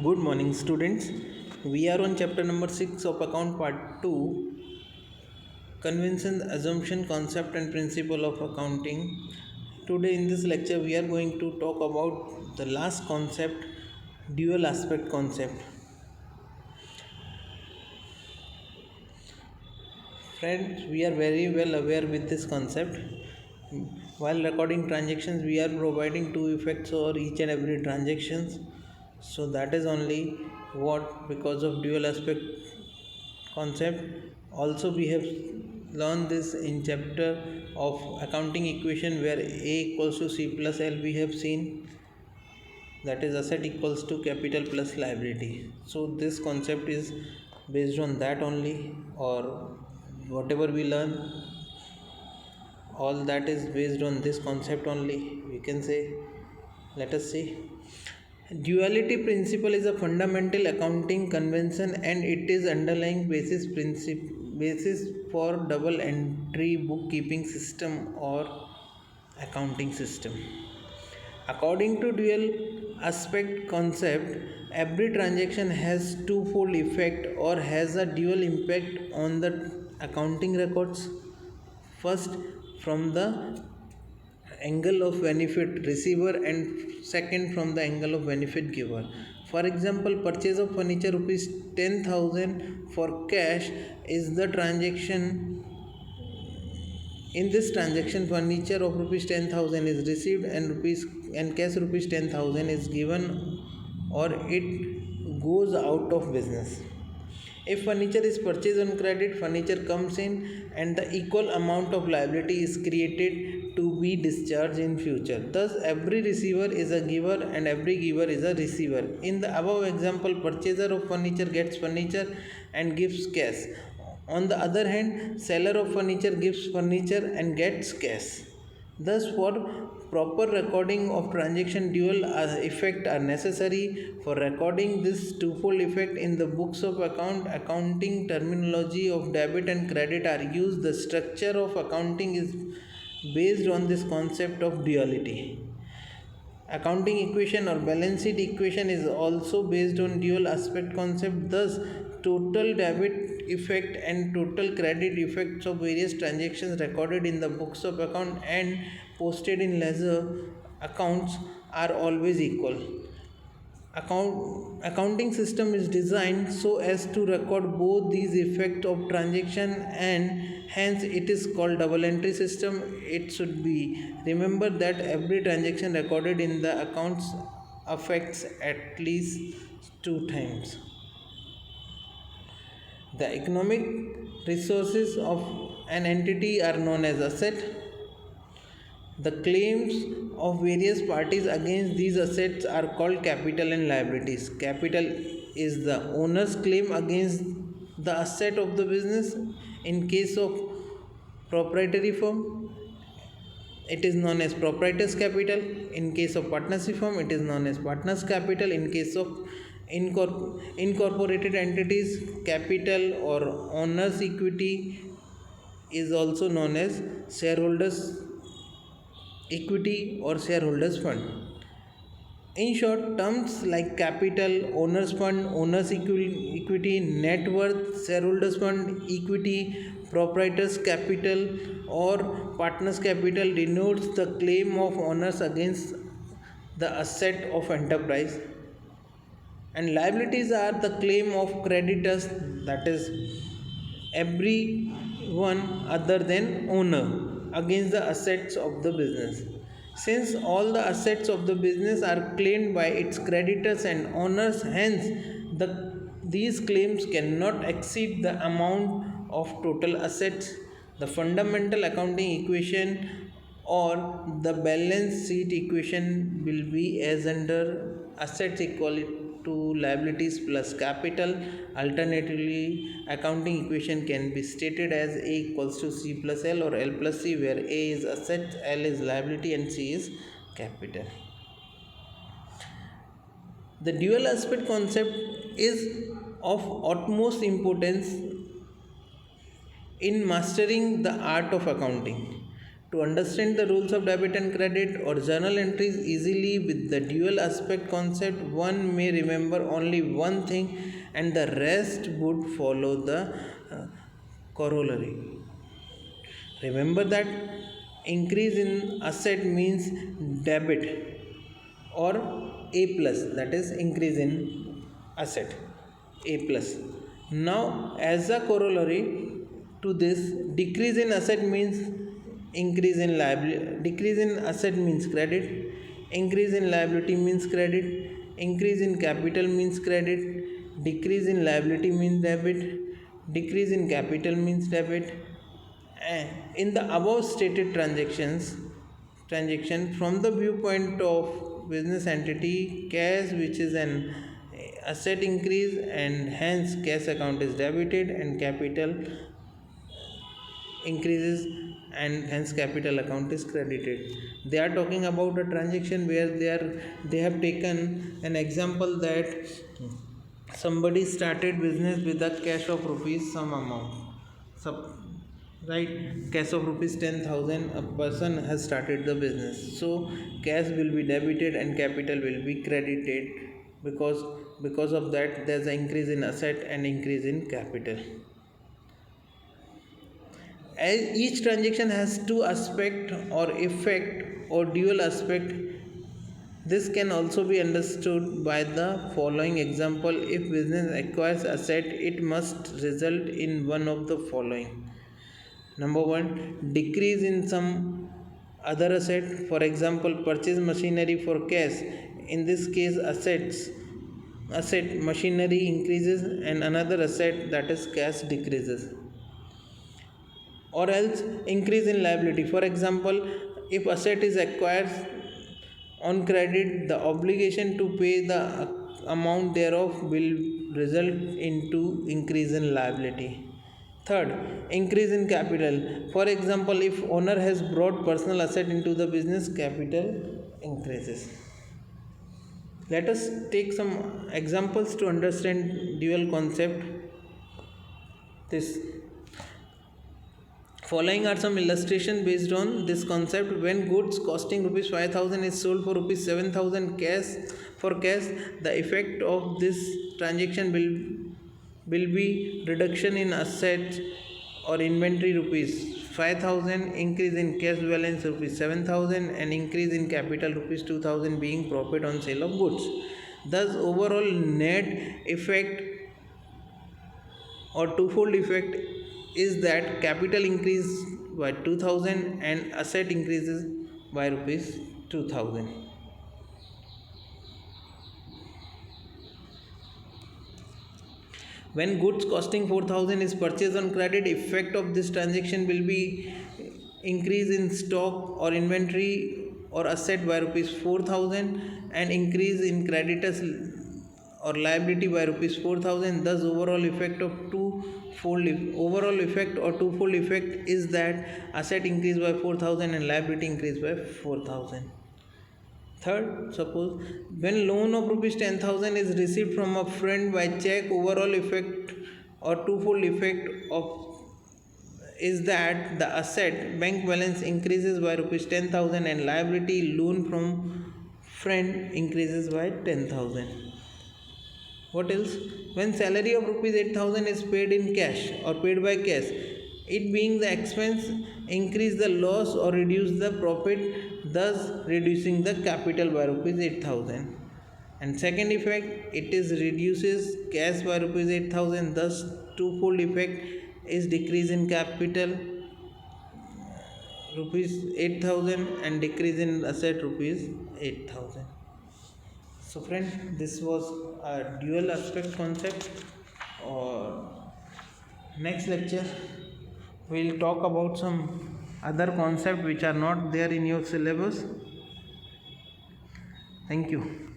Good morning, students. We are on chapter number 6 of account part 2, convention, assumption, concept, and principle of accounting. Today, in this lecture, we are going to talk about the last concept, dual aspect concept. Friends, we are very well aware with this concept. While recording transactions, we are providing two effects for each and every transactions. So that is only what because of dual aspect concept. Also, we have learned this in chapter of accounting equation where A equals to C plus L. We have seen that is asset equals to capital plus liability. So this concept is based on that only, or whatever we learn, all that is based on this concept only, we can say. Let us see. Duality principle is a fundamental accounting convention and it is underlying basis for double entry bookkeeping system or accounting system. According to dual aspect concept, every transaction has twofold effect or has a dual impact on the accounting records. First, from the angle of benefit receiver, and second from the angle of benefit giver. For example, purchase of furniture rupees 10,000 for cash is the transaction. In this transaction, furniture of rupees 10,000 is received and cash rupees 10,000 is given or it goes out of business. If furniture is purchased on credit, furniture comes in and the equal amount of liability is created to be discharged in future. Thus, every receiver is a giver and every giver is a receiver. In the above example, purchaser of furniture gets furniture and gives cash. On the other hand, seller of furniture gives furniture and gets cash. Thus, for proper recording of transaction, dual effect are necessary. For recording this twofold effect in the books of accounting terminology of debit and credit are used. The structure of accounting is based on this concept of duality. Accounting equation or balance sheet equation is also based on dual aspect concept. Thus, total debit effect and total credit effects of various transactions recorded in the books of account and posted in ledger accounts are always equal. Accounting system is designed so as to record both these effects of transaction and hence it is called double entry system. It should be remember that every transaction recorded in the accounts affects at least two times. The economic resources of an entity are known as asset. The claims of various parties against these assets are called capital and liabilities. Capital is the owner's claim against the asset of the business. In case of proprietary firm, it is known as proprietor's capital. In case of partnership firm, it is known as partner's capital. In case of incorporated entities, capital or owner's equity is also known as shareholders' equity or shareholders fund. In short, terms like capital, owner's fund, owner's equity, net worth, shareholders fund, equity, proprietor's capital or partner's capital denotes the claim of owners against the asset of enterprise, and liabilities are the claim of creditors, that is everyone other than owner, against the assets of the business. Since all the assets of the business are claimed by its creditors and owners, hence these claims cannot exceed the amount of total assets. The fundamental accounting equation or the balance sheet equation will be as under: assets equal to liabilities plus capital. Alternatively, accounting equation can be stated as A equals to C plus L or L plus C, where A is asset, L is liability and C is capital. The dual aspect concept is of utmost importance in mastering the art of accounting. To understand the rules of debit and credit or journal entries easily with the dual aspect concept, one may remember only one thing and the rest would follow the corollary. Remember that increase in asset means debit or A plus, that is increase in asset, A plus. Now, as a corollary to this, decrease in asset means increase in liability, decrease in asset means credit, increase in liability means credit, increase in capital means credit, decrease in liability means debit, decrease in capital means debit. In the above stated transaction from the viewpoint of business entity, cash, which is an asset, increase, and hence cash account is debited, and capital increases and hence capital account is credited. They are talking about a transaction where they have taken an example that somebody started business with a cash of rupees some amount, right, cash of rupees 10,000. A person has started the business, so cash will be debited and capital will be credited, because of that there's an increase in asset and increase in capital. As each transaction has two aspect or effect or dual aspect, this can also be understood by the following example. If business acquires asset, it must result in one of the following. Number one, decrease in some other asset, for example purchase machinery for cash. In this case asset machinery increases and another asset, that is cash, decreases. Or else increase in liability, for example if asset is acquired on credit, the obligation to pay the amount thereof will result into increase in liability. Third, increase in capital, for example if owner has brought personal asset into the business, capital increases. Let us take some examples to understand dual concept. This following are some illustration based on this concept. When goods costing rupees 5,000 is sold for rupees 7,000 cash, the effect of this transaction will be reduction in assets or inventory rupees 5,000, increase in cash balance rupees 7,000, and increase in capital rupees 2,000 being profit on sale of goods. Thus overall net effect or twofold effect is that capital increase by 2,000 and asset increases by rupees 2,000. When goods costing 4,000 is purchased on credit, effect of this transaction will be increase in stock or inventory or asset by rupees 4,000 and increase in creditors or liability by rupees 4,000. Thus overall effect or twofold effect is that asset increase by 4,000 and liability increase by 4,000. Third, suppose when loan of rupees 10,000 is received from a friend by check, overall effect or twofold effect of is that the asset bank balance increases by rupees 10,000 and liability loan from friend increases by 10,000. What else? When salary of rupees 8,000 is paid in cash or paid by cash, it being the expense, increase the loss or reduce the profit, thus reducing the capital by rupees 8,000. And second effect, it is reduces cash by rupees 8,000, thus twofold effect is decrease in capital rupees 8,000 and decrease in asset rupees 8,000. So friend, this was a dual aspect concept. Or next lecture we'll talk about some other concept which are not there in your syllabus. Thank you.